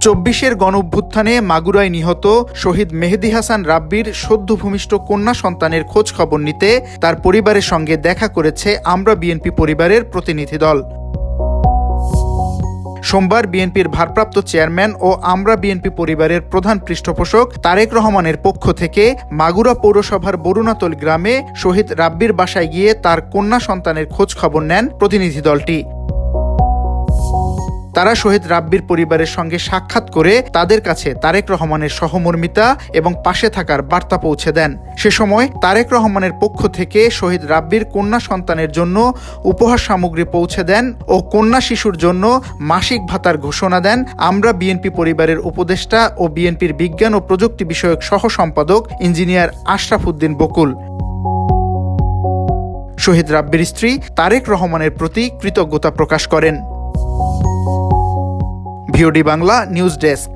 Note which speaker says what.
Speaker 1: ২৪-এর গণঅভ্যুত্থানে মাগুরায় নিহত শহীদ মেহেদী হাসান রাব্বির সদ্য ভূমিষ্ঠ কন্যা সন্তানের খোঁজ খবর নিতে তার পরিবারের সঙ্গে দেখা করেছে আমরা বিএনপি পরিবারের প্রতিনিধি দল। সোমবার বিএনপির ভারপ্রাপ্ত চেয়ারম্যান ও আমরা বিএনপি পরিবারের প্রধান পৃষ্ঠপোষক তারেক রহমানের পক্ষ থেকে মাগুরা পৌরসভার বরুণাতল গ্রামে শহীদ রাব্বির বাসায় গিয়ে তার কন্যা সন্তানের খোঁজ খবর নেন প্রতিনিধি দলটি। তারা শহীদ রাব্বির পরিবারের সঙ্গে সাক্ষাৎ করে তাদের কাছে তারেক রহমানের সহমর্মিতা এবং পাশে থাকার বার্তা পৌঁছে দেন। সে সময় তারেক রহমানের পক্ষ থেকে শহীদ রাব্বির কন্যা সন্তানের জন্য উপহার সামগ্রী পৌঁছে দেন ও কন্যা শিশুর জন্য মাসিক ভাতার ঘোষণা দেন আমরা বিএনপি পরিবারের উপদেষ্টা ও বিএনপির বিজ্ঞান ও প্রযুক্তি বিষয়ক সহ সম্পাদক ইঞ্জিনিয়ার আশরাফ উদ্দিন বকুল। শহীদ রাব্বির স্ত্রী তারেক রহমানের প্রতি কৃতজ্ঞতা প্রকাশ করেন। VOD Bangla news desk.